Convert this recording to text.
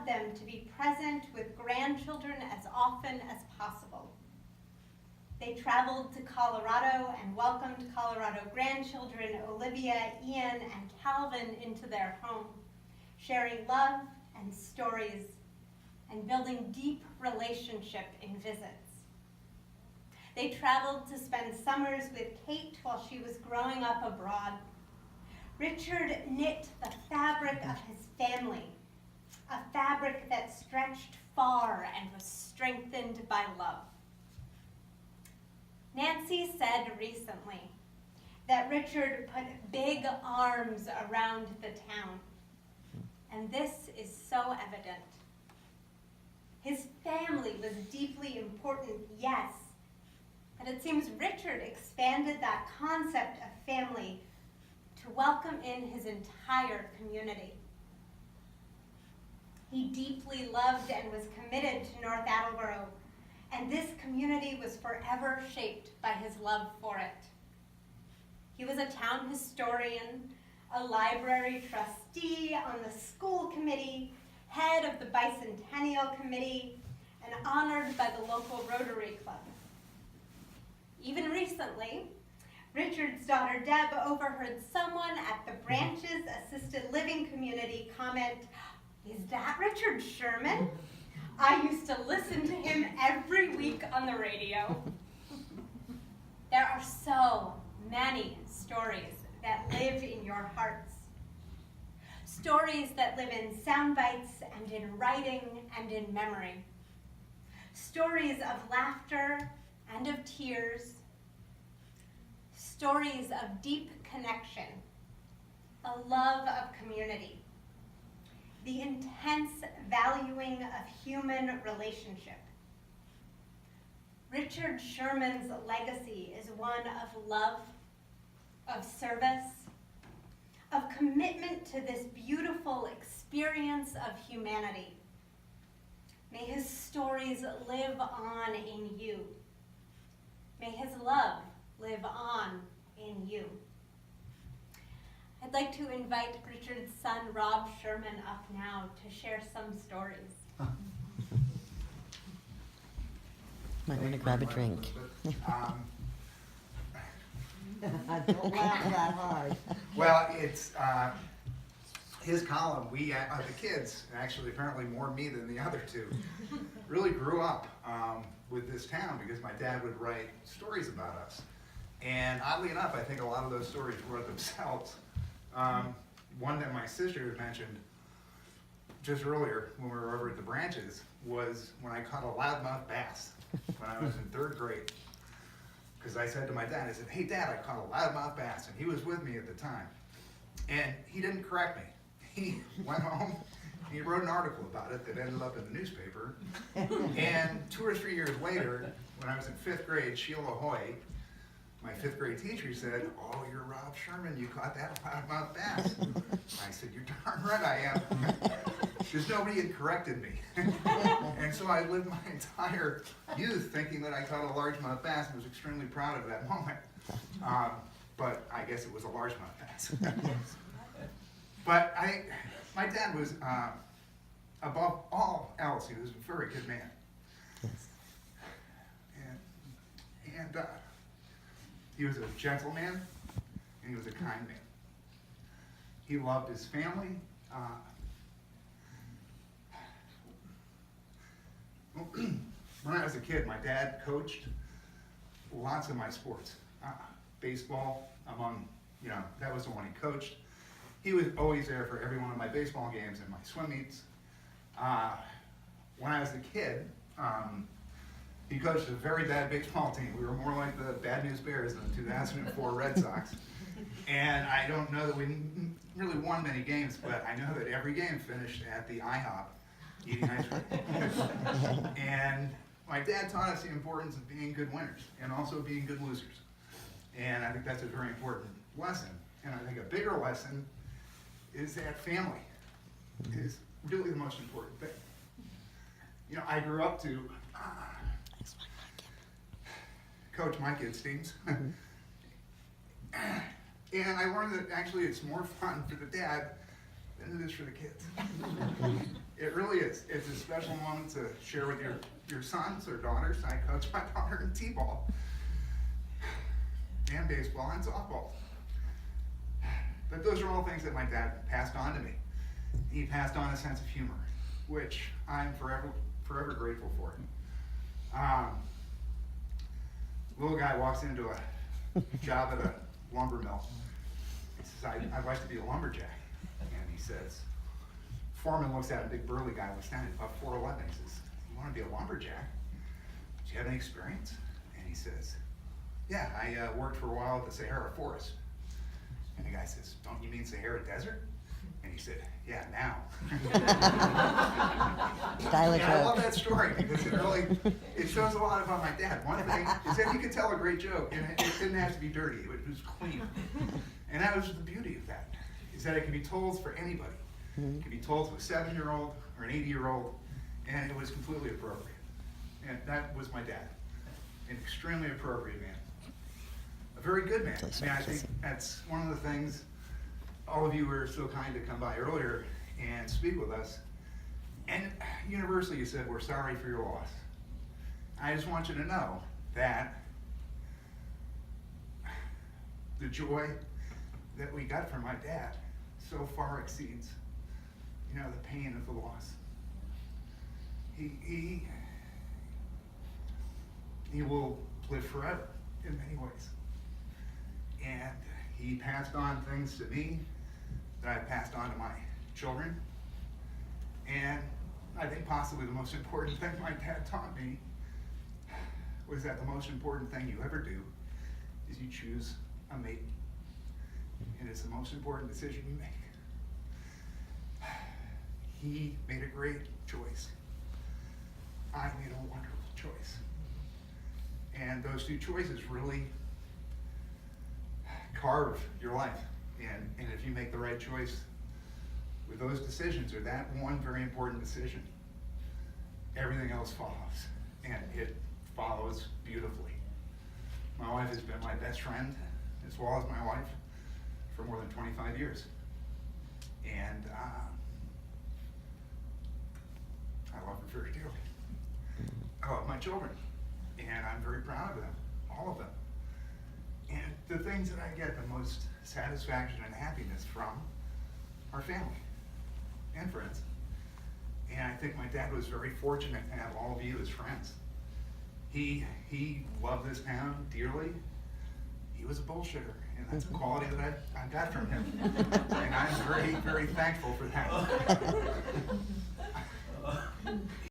allowed them to be present with grandchildren as often as possible. They traveled to Colorado and welcomed Colorado grandchildren Olivia, Ian, and Calvin into their home, sharing love and stories and building deep relationship in visits. They traveled to spend summers with Kate while she was growing up abroad. Richard knit the fabric of his family, a fabric that stretched far and was strengthened by love. Nancy said recently that Richard put big arms around the town, and this is so evident. His family was deeply important, yes, but it seems Richard expanded that concept of family to welcome in his entire community. He deeply loved and was committed to North Attleboro, and this community was forever shaped by his love for it. He was a town historian, a library trustee on the school committee, head of the bicentennial committee, and honored by the local Rotary Club. Even recently, Richard's daughter Deb overheard someone at the Branches Assisted Living community comment, "Is that Richard Sherman? I used to listen to him every week on the radio." There are so many stories that live in your hearts. Stories that live in sound bites and in writing and in memory. Stories of laughter and of tears. Stories of deep connection, a love of community, the intense valuing of human relationship. Richard Sherman's legacy is one of love, of service, of commitment to this beautiful experience of humanity. May his stories live on in you. May his love live on in you. I'd like to invite Richard's son, Rob Sherman, up now to share some stories. Might want to grab a drink. Don't laugh that hard. Well, it's his column. We, the kids, actually apparently more me than the other two, really grew up with this town because my dad would write stories about us. And oddly enough, I think a lot of those stories wrote themselves. One that my sister had mentioned just earlier when we were over at the Branches was when I caught a loudmouth bass when I was in 3rd grade. Because I said to my dad, I said, "Hey Dad, I caught a loudmouth bass," and he was with me at the time. And he didn't correct me. He went home, he wrote an article about it that ended up in the newspaper. And 2 or 3 years later, when I was in 5th grade, Sheila Hoy, my 5th grade teacher, said, "Oh, you're Rob Sherman, you caught that loudmouth bass." I said, "You're darn right I am." Because nobody had corrected me. And so I lived my entire youth thinking that I caught a largemouth bass and was extremely proud of that moment. But I guess it was a largemouth bass. But my dad was, above all else, he was a very good man. And he was a gentleman, and he was a kind man. He loved his family. When I was a kid, my dad coached lots of my sports. Baseball, that was the one he coached. He was always there for every one of my baseball games and my swim meets. When I was a kid, he coached a very bad baseball team. We were more like the Bad News Bears than the 2004 Red Sox. And I don't know that we really won many games, but I know that every game finished at the IHOP eating ice cream. And my dad taught us the importance of being good winners and also being good losers. And I think that's a very important lesson. And I think a bigger lesson is that family is really the most important thing. I grew up to coach my kids' teams. And I learned that actually it's more fun for the dad than it is for the kids. It really is. It's a special moment to share with your sons or daughters. I coach my daughter in t-ball and baseball and softball. But those are all things that my dad passed on to me. He passed on a sense of humor, which I'm forever grateful for. Little guy walks into a job at a lumber mill. He says, I'd like to be a lumberjack. And he says, foreman looks at him, big burly guy, looks down, he's about 4'11". He says, you want to be a lumberjack? Do you have any experience? And he says, yeah, I worked for a while at the Sahara Forest. And the guy says, don't you mean Sahara Desert? And he said, yeah, now. Style Yeah, I love joke. that story because it shows a lot about my dad. One thing is that he could tell a great joke and it didn't have to be dirty, it was clean. And that was the beauty of that, is that it can be told for anybody. It can be told to a 7-year-old or an 80-year-old, and it was completely appropriate. And that was my dad, an extremely appropriate man. A very good man. And I think that's one of the things, all of you were so kind to come by earlier and speak with us. And universally you said, we're sorry for your loss. I just want you to know that the joy that we got from my dad so far exceeds, the pain of the loss. He will live forever in many ways. And he passed on things to me that I passed on to my children. And I think possibly the most important thing my dad taught me was that the most important thing you ever do is you choose a mate. And it's the most important decision you make. He made a great choice. I made a wonderful choice. And those two choices really carve your life. And if you make the right choice with those decisions, or that one very important decision, everything else follows. And it follows beautifully. My wife has been my best friend, as well as my wife, for more than 25 years. And I love her very dearly. I love my children, and I'm very proud of them, all of them. And the things that I get the most satisfaction and happiness from are family and friends. And I think my dad was very fortunate to have all of you as friends. He loved this town dearly. He was a bullshitter, and that's a quality that I got from him. And I'm very, very thankful for that.